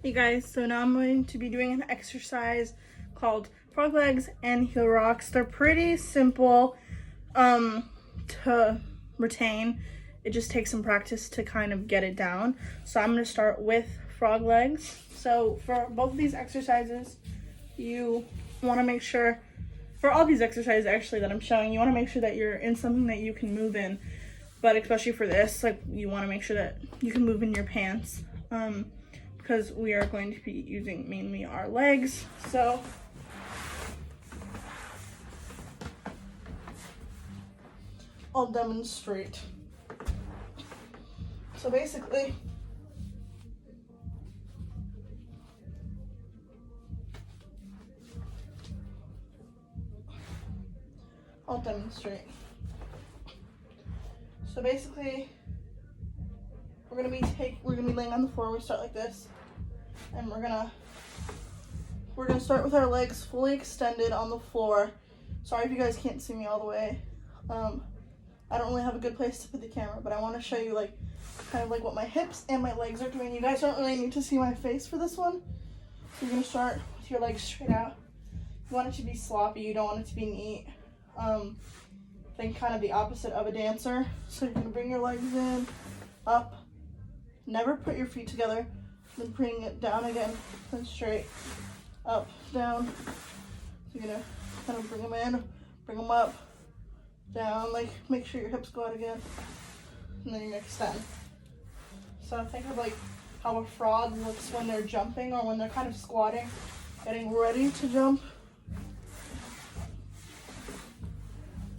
Hey guys, so now I'm going to be doing an exercise called frog legs and heel rocks. They're pretty simple to retain. It just takes some practice to kind of get it down. So I'm going to start with frog legs. So for both of these exercises, you want to make sure, for all these exercises actually that I'm showing, you want to make sure that you're in something that you can move in. But especially for this, like, you want to make sure that you can move in your pants. Because we are going to be using mainly our legs. So I'll demonstrate. So basically, I'll demonstrate. So basically, we're gonna be laying on the floor. We start like this, and we're gonna start with our legs fully extended on the floor. Sorry if you guys can't see me all the way. I don't really have a good place to put the camera, but I want to show you like kind of like what my hips and my legs are doing. You guys don't really need to see my face for this one. So you're gonna start with your legs straight out. You want it to be sloppy, you don't want it to be neat. Think kind of the opposite of a dancer. So you're gonna bring your legs in, up, never put your feet together, then bring it down again, then straight, up, down. So you're gonna kind of bring them in, bring them up, down, like make sure your hips go out again, and then you're gonna extend. So think of like how a frog looks when they're jumping or when they're kind of squatting, getting ready to jump.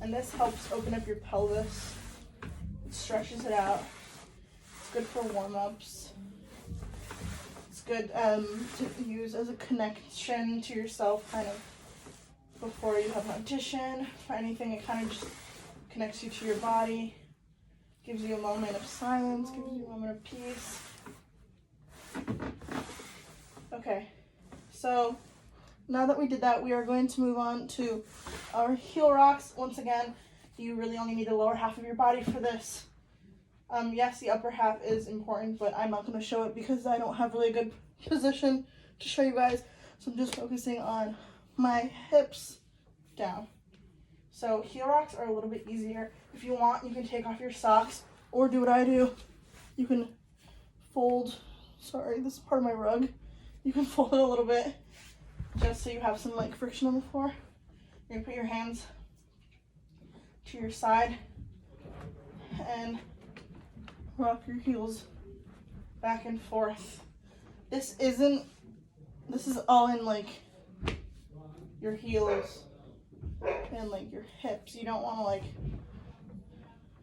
And this helps open up your pelvis. It stretches it out. It's good for warm-ups. It's good to use as a connection to yourself kind of before you have an audition or anything. It kind of just connects you to your body, gives you a moment of silence, gives you a moment of peace. Okay, so now that we did that, we are going to move on to our heel rocks. Once again, you really only need the lower half of your body for this. Yes, the upper half is important, but I'm not going to show it because I don't have really a good position to show you guys. So I'm just focusing on my hips down. So heel rocks are a little bit easier. If you want, you can take off your socks or do what I do. You can fold, sorry, this is part of my rug. You can fold it a little bit just so you have some like friction on the floor. You're gonna put your hands to your side and rock your heels back and forth. This is all in like your heels and like your hips. You don't want to like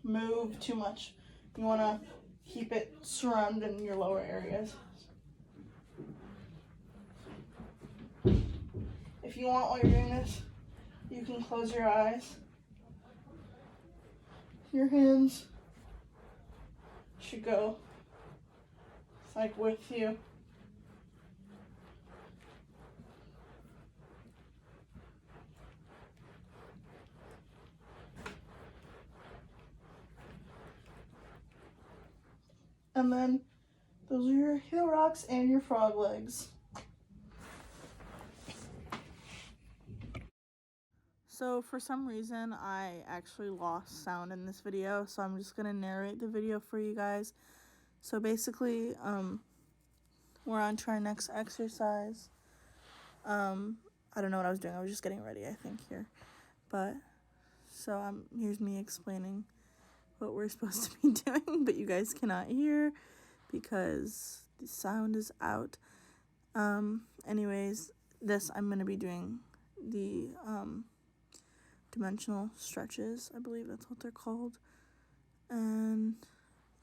move too much. You want to keep it surrounding your lower areas. If you want, while you're doing this, you can close your eyes. Your hands should go like with you. And then those are your heel rocks and your frog legs. So for some reason, I actually lost sound in this video, so I'm just gonna narrate the video for you guys. So basically, we're on to our next exercise. I don't know what I was doing. I was just getting ready, I think, here. But, so here's me explaining what we're supposed to be doing, but you guys cannot hear because the sound is out. Anyways, I'm gonna be doing the, dimensional stretches, I believe that's what they're called. And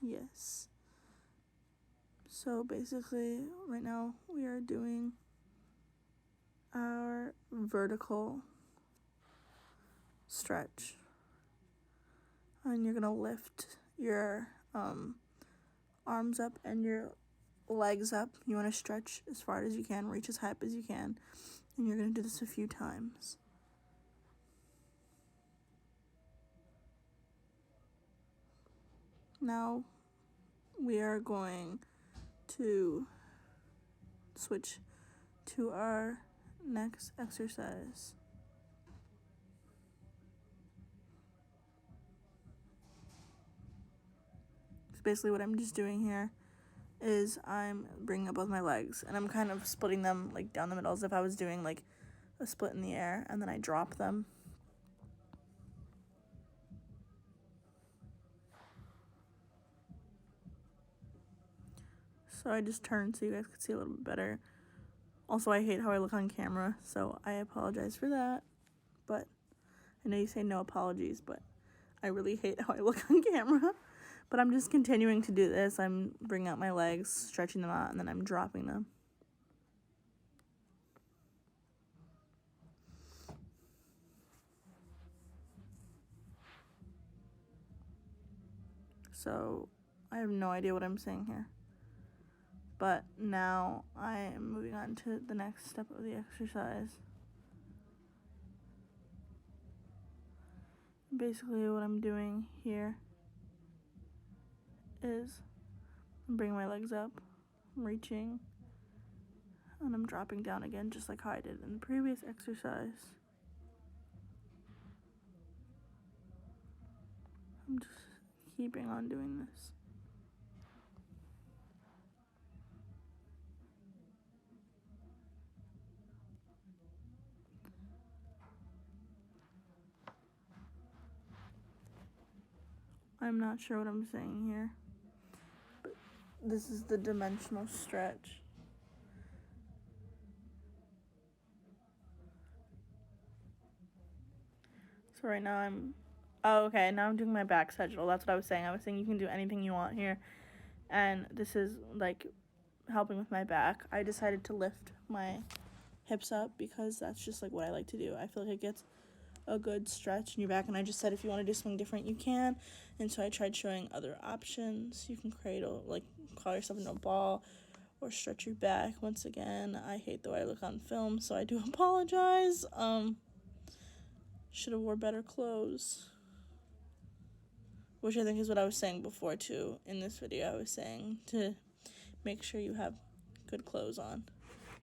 yes, so basically right now we are doing our vertical stretch, and you're gonna lift your arms up and your legs up. You want to stretch as far as you can, reach as high up as you can, and you're gonna do this a few times. Now we are going to switch to our next exercise. So basically what I'm just doing here is I'm bringing up both my legs, and I'm kind of splitting them like down the middle as if I was doing like a split in the air, and then I drop them. So I just turned so you guys could see a little bit better. Also, I hate how I look on camera, so I apologize for that. But I know you say no apologies, but I really hate how I look on camera. But I'm just continuing to do this. I'm bringing out my legs, stretching them out, and then I'm dropping them. So I have no idea what I'm saying here. But now I am moving on to the next step of the exercise. Basically what I'm doing here is I'm bringing my legs up, I'm reaching, and I'm dropping down again just like how I did in the previous exercise. I'm just keeping on doing this. I'm not sure what I'm saying here, but this is the dimensional stretch. So right now now I'm doing my back sagittal. That's what I was saying. I was saying you can do anything you want here. And this is like helping with my back. I decided to lift my hips up because that's just like what I like to do. I feel like it gets a good stretch in your back, and I just said if you want to do something different you can. And so I tried showing other options. You can cradle, like call yourself into a ball, or stretch your back. Once again, I hate the way I look on film, so I do apologize. Should have wore better clothes, which I think is what I was saying before too. In this video I was saying to make sure you have good clothes on.